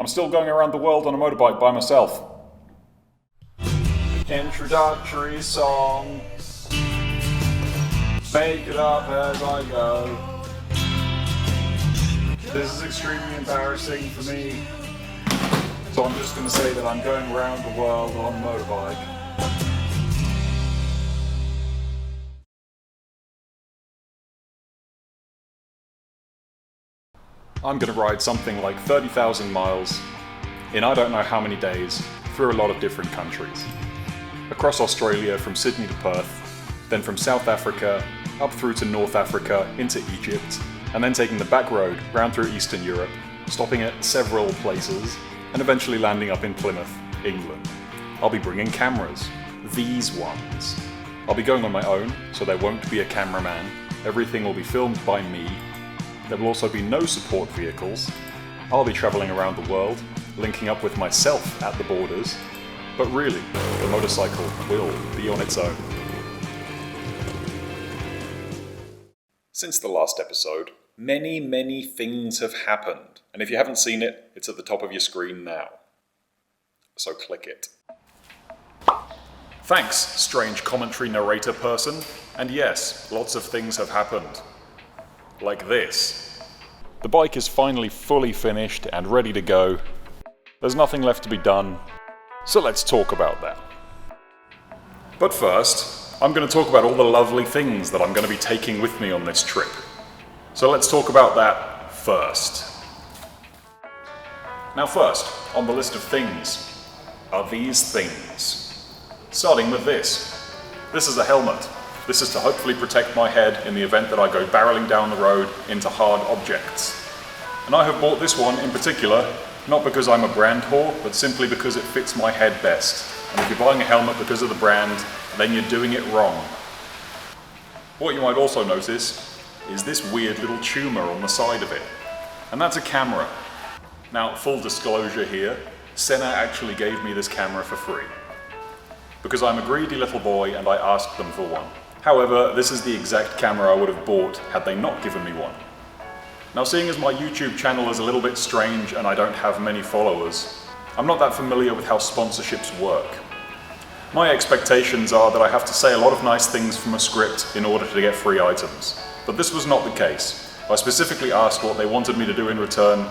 I'm still going around the world on a motorbike by myself. Introductory song. Make it up as I go. This is extremely embarrassing for me. So I'm just going to say that I'm going around the world on a motorbike. I'm going to ride something like 30,000 miles in I don't know how many days through a lot of different countries. Across Australia from Sydney to Perth, then from South Africa up through to North Africa into Egypt, and then taking the back road round through Eastern Europe, stopping at several places, and eventually landing up in Plymouth, England. I'll be bringing cameras. These ones. I'll be going on my own, so there won't be a cameraman. Everything will be filmed by me. There will also be no support vehicles. I'll be travelling around the world, linking up with myself at the borders, but really, the motorcycle will be on its own. Since the last episode, many things have happened, and if you haven't seen it, it's at the top of your screen now. So click it. Thanks, strange commentary narrator person, and yes, lots of things have happened. Like this. The bike is finally fully finished and ready to go. There's nothing left to be done, so let's talk about that. But first, I'm going to talk about all the lovely things that I'm going to be taking with me on this trip. So let's talk about that first. Now first, on the list of things, are these things. Starting with this. This is a helmet. This is to hopefully protect my head in the event that I go barreling down the road into hard objects. And I have bought this one in particular, not because I'm a brand whore, but simply because it fits my head best. And if you're buying a helmet because of the brand, then you're doing it wrong. What you might also notice is this weird little tumour on the side of it. And that's a camera. Now, full disclosure here, Sena actually gave me this camera for free. Because I'm a greedy little boy and I asked them for one. However, this is the exact camera I would have bought had they not given me one. Now, seeing as my YouTube channel is a little bit strange and I don't have many followers, I'm not that familiar with how sponsorships work. My expectations are that I have to say a lot of nice things from a script in order to get free items. But this was not the case. I specifically asked what they wanted me to do in return,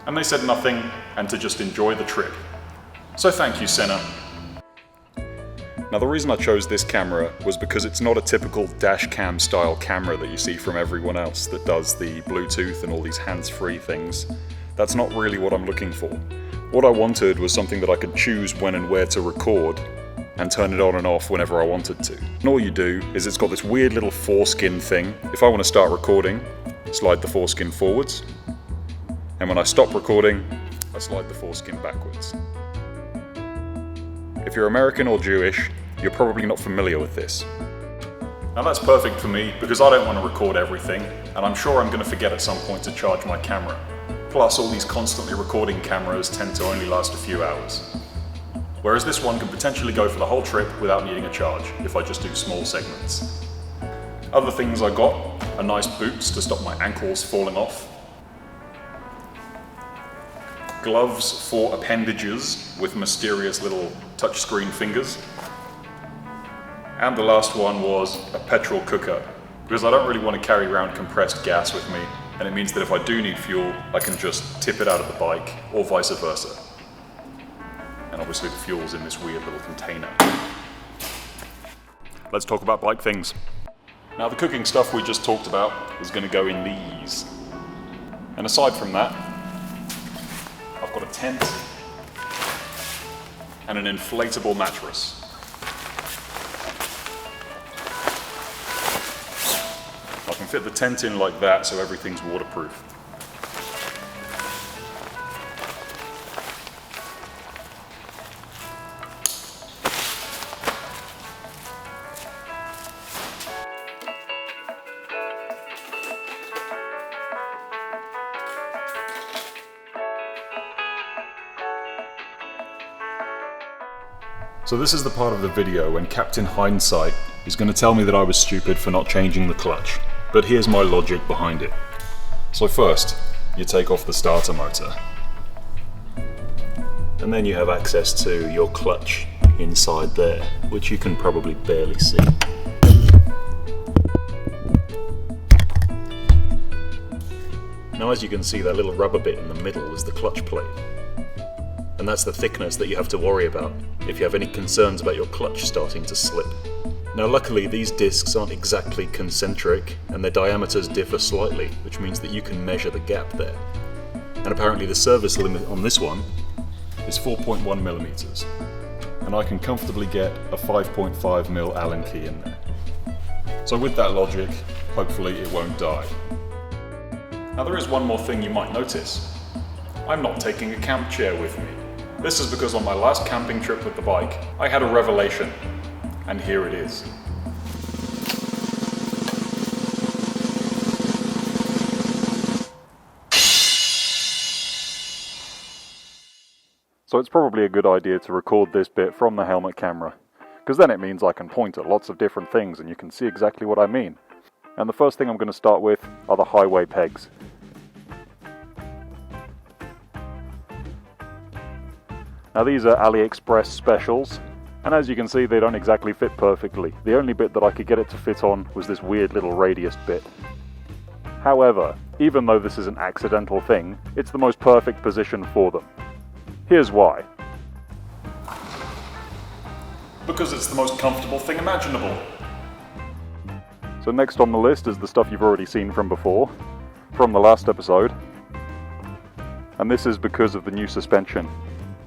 and they said nothing and to just enjoy the trip. So thank you, Sena. Now the reason I chose this camera was because it's not a typical dash cam style camera that you see from everyone else that does the Bluetooth and all these hands-free things. That's not really what I'm looking for. What I wanted was something that I could choose when and where to record and turn it on and off whenever I wanted to. And all you do is it's got this weird little foreskin thing. If I want to start recording, slide the foreskin forwards. And when I stop recording, I slide the foreskin backwards. If you're American or Jewish, you're probably not familiar with this. Now that's perfect for me because I don't want to record everything, and I'm sure I'm going to forget at some point to charge my camera. Plus, all these constantly recording cameras tend to only last a few hours. Whereas this one can potentially go for the whole trip without needing a charge, if I just do small segments. Other things I got are nice boots to stop my ankles falling off. Gloves for appendages with mysterious little touchscreen fingers. And the last one was a petrol cooker, because I don't really want to carry around compressed gas with me, and it means that if I do need fuel, I can just tip it out of the bike, or vice versa. And obviously the fuel's in this weird little container. Let's talk about bike things. Now the cooking stuff we just talked about is going to go in these. And aside from that, I've got a tent and an inflatable mattress. I can fit the tent in like that so everything's waterproof. So this is the part of the video when Captain Hindsight is going to tell me that I was stupid for not changing the clutch. But here's my logic behind it. So first, you take off the starter motor. And then you have access to your clutch inside there, which you can probably barely see. Now as you can see, that little rubber bit in the middle is the clutch plate. And that's the thickness that you have to worry about if you have any concerns about your clutch starting to slip. Now luckily these discs aren't exactly concentric and their diameters differ slightly, which means that you can measure the gap there. And apparently the service limit on this one is 4.1 millimeters. And I can comfortably get a 5.5mm Allen key in there. So with that logic, hopefully it won't die. Now there is one more thing you might notice. I'm not taking a camp chair with me. This is because on my last camping trip with the bike, I had a revelation. And here it is. So it's probably a good idea to record this bit from the helmet camera, because then it means I can point at lots of different things and you can see exactly what I mean. And the first thing I'm going to start with are the highway pegs. Now these are AliExpress specials, and as you can see they don't exactly fit perfectly. The only bit that I could get it to fit on was this weird little radius bit. However, even though this is an accidental thing, it's the most perfect position for them. Here's why. Because it's the most comfortable thing imaginable. So next on the list is the stuff you've already seen from before, from the last episode. And this is because of the new suspension.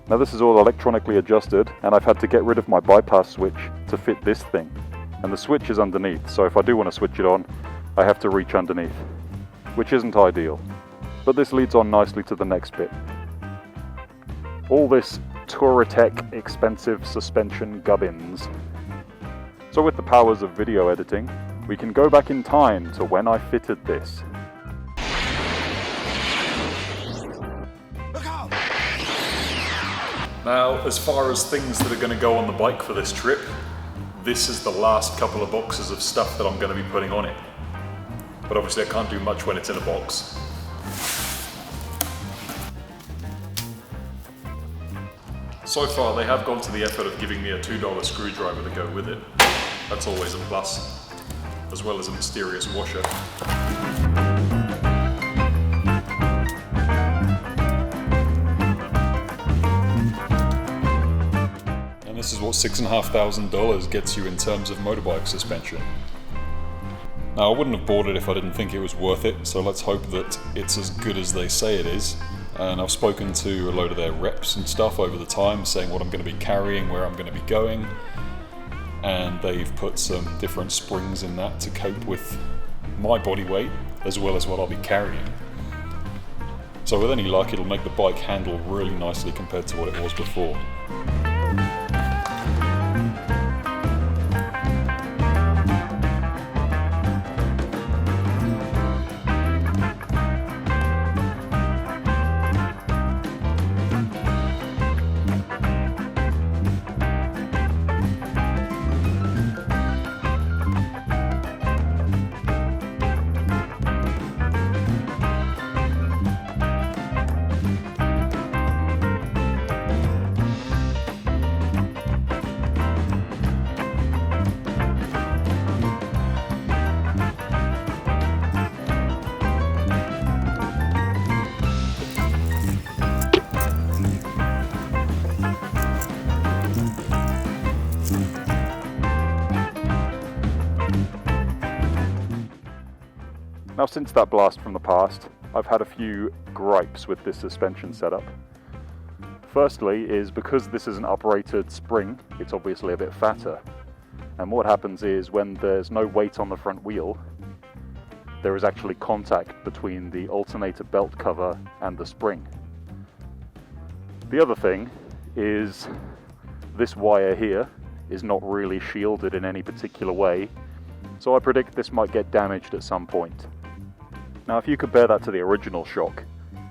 Now this is all electronically adjusted, and I've had to get rid of my bypass switch to fit this thing. And the switch is underneath, so if I do want to switch it on, I have to reach underneath, which isn't ideal. But this leads on nicely to the next bit. All this Touratech expensive suspension gubbins. So with the powers of video editing, we can go back in time to when I fitted this. Now, as far as things that are going to go on the bike for this trip, this is the last couple of boxes of stuff that I'm going to be putting on it. But obviously I can't do much when it's in a box. So far they have gone to the effort of giving me a $2 screwdriver to go with it. That's always a plus, as well as a mysterious washer. And this is what $6,500 gets you in terms of motorbike suspension. Now I wouldn't have bought it if I didn't think it was worth it, so let's hope that it's as good as they say it is. And I've spoken to a load of their reps and stuff over the time, saying what I'm going to be carrying, where I'm going to be going, and they've put some different springs in that to cope with my body weight as well as what I'll be carrying. So with any luck it'll make the bike handle really nicely compared to what it was before. Now since that blast from the past, I've had a few gripes with this suspension setup. Firstly is because this is an uprated spring, it's obviously a bit fatter. And what happens is when there's no weight on the front wheel, there is actually contact between the alternator belt cover and the spring. The other thing is this wire here is not really shielded in any particular way, so I predict this might get damaged at some point. Now if you compare that to the original shock,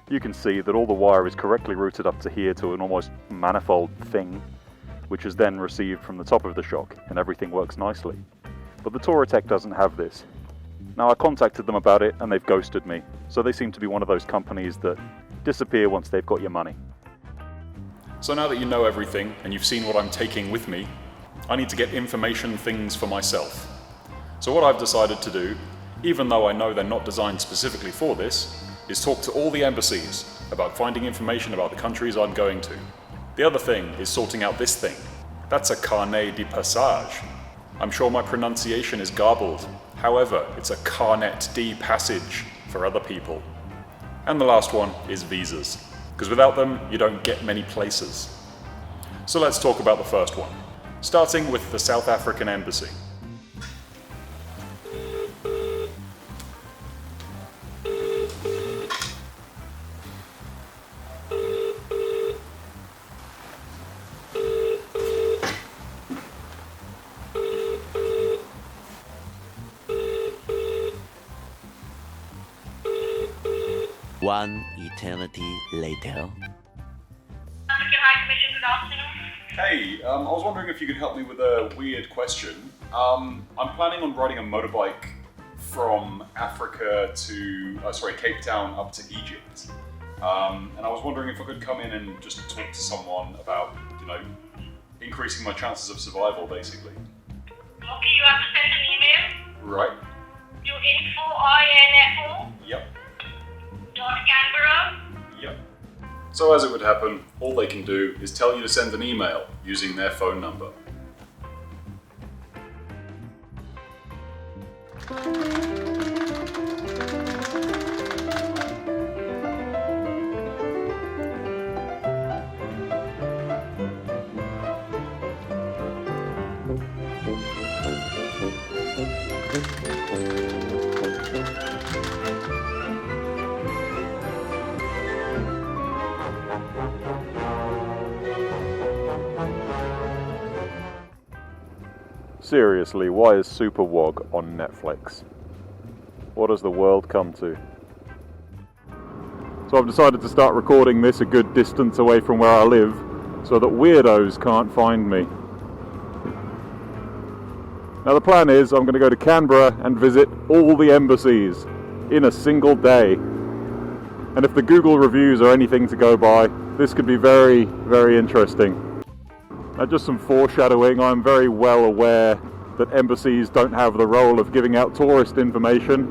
you can see that all the wire is correctly routed up to here to an almost manifold thing, which is then received from the top of the shock, and everything works nicely. But the Touratech doesn't have this. Now I contacted them about it and they've ghosted me, so they seem to be one of those companies that disappear once they've got your money. So now that you know everything and you've seen what I'm taking with me, I need to get information things for myself. So what I've decided to do, even though I know they're not designed specifically for this, is talk to all the embassies about finding information about the countries I'm going to. The other thing is sorting out this thing. That's a carnet de passage. I'm sure my pronunciation is garbled. However, it's a carnet de passage for other people. And the last one is visas, because without them, you don't get many places. So let's talk about the first one, starting with the South African Embassy. One eternity later. High Commission, good afternoon. Hey, I was wondering if you could help me with a weird question. I'm planning on riding a motorbike from Africa to, Cape Town up to Egypt. And I was wondering if I could come in and just talk to someone about, increasing my chances of survival, basically. Okay, you have to send an email Right. to info Yep. .canberra. Yep. So as it would happen, all they can do is tell you to send an email using their phone number. Seriously, why is Super Wog on Netflix? What has the world come to? So I've decided to start recording this a good distance away from where I live, so that weirdos can't find me. Now the plan is I'm going to go to Canberra and visit all the embassies in a single day. And if the Google reviews are anything to go by, this could be very, very interesting. Now just some foreshadowing, I'm very well aware that embassies don't have the role of giving out tourist information,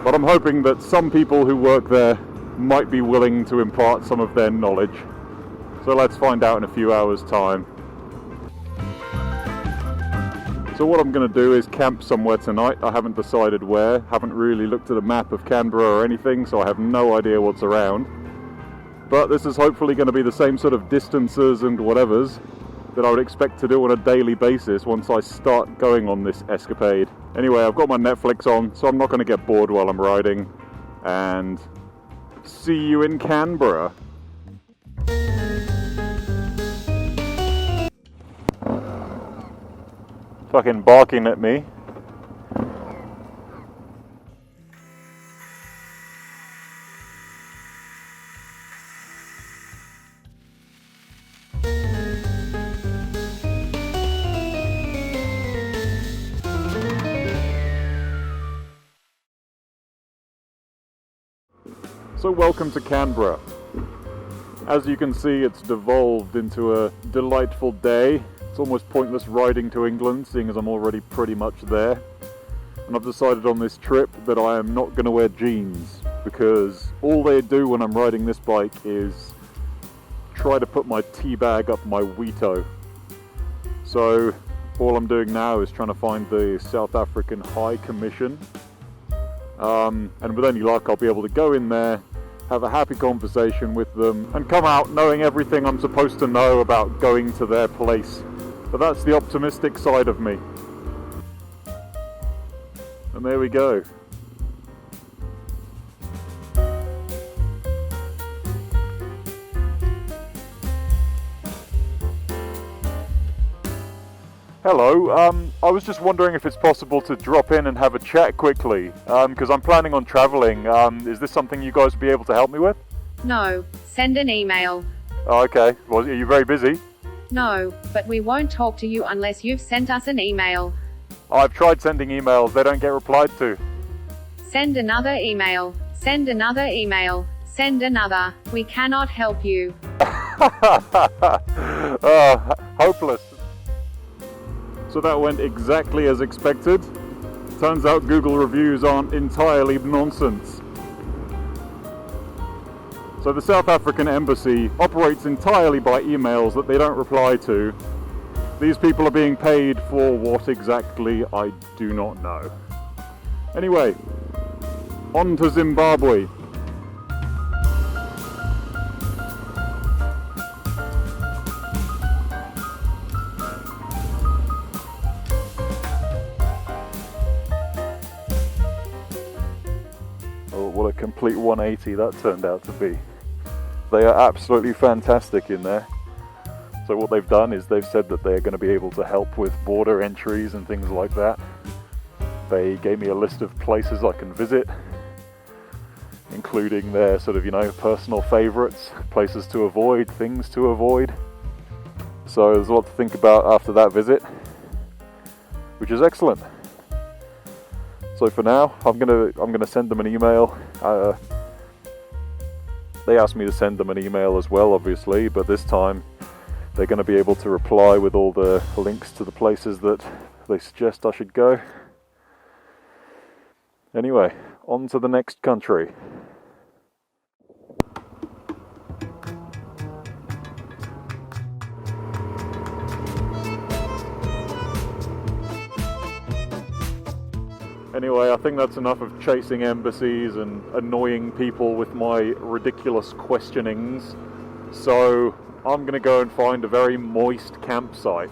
but I'm hoping that some people who work there might be willing to impart some of their knowledge. So let's find out in a few hours' time. So what I'm going to do is camp somewhere tonight. I haven't decided where, haven't really looked at a map of Canberra or anything, so I have no idea what's around. But this is hopefully going to be the same sort of distances and whatevers that I would expect to do on a daily basis once I start going on this escapade. Anyway, I've got my Netflix on, so I'm not going to get bored while I'm riding. And see you in Canberra. Fucking barking at me. So welcome to Canberra. As you can see, it's devolved into a delightful day. It's almost pointless riding to England, seeing as I'm already pretty much there. And I've decided on this trip that I am not going to wear jeans, because all they do when I'm riding this bike is try to put my tea bag up my Wheato. So all I'm doing now is trying to find the South African High Commission. And with any luck, I'll be able to go in there, have a happy conversation with them, and come out knowing everything I'm supposed to know about going to their place. But that's the optimistic side of me. And there we go. Hello, I was just wondering if it's possible to drop in and have a chat quickly, because I'm planning on travelling. Is this something you guys would be able to help me with? No, send an email. Oh, okay. Well, are you very busy? No, but we won't talk to you unless you've sent us an email. I've tried sending emails, they don't get replied to. Send another email. Send another email. Send another. We cannot help you. Hopeless. So that went exactly as expected. Turns out Google reviews aren't entirely nonsense. So the South African embassy operates entirely by emails that they don't reply to. These people are being paid for what exactly, I do not know. Anyway, on to Zimbabwe. Oh, what a complete 180 that turned out to be. They are absolutely fantastic in there. So what they've done is they've said that they're going to be able to help with border entries and things like that. They gave me a list of places I can visit, including their sort of, personal favourites, places to avoid, things to avoid. So there's a lot to think about after that visit, which is excellent. So for now, I'm gonna send them an email. They asked me to send them an email as well, obviously, but this time they're going to be able to reply with all the links to the places that they suggest I should go. Anyway, on to the next country. Anyway, I think that's enough of chasing embassies and annoying people with my ridiculous questionings. So I'm going to go and find a very moist campsite.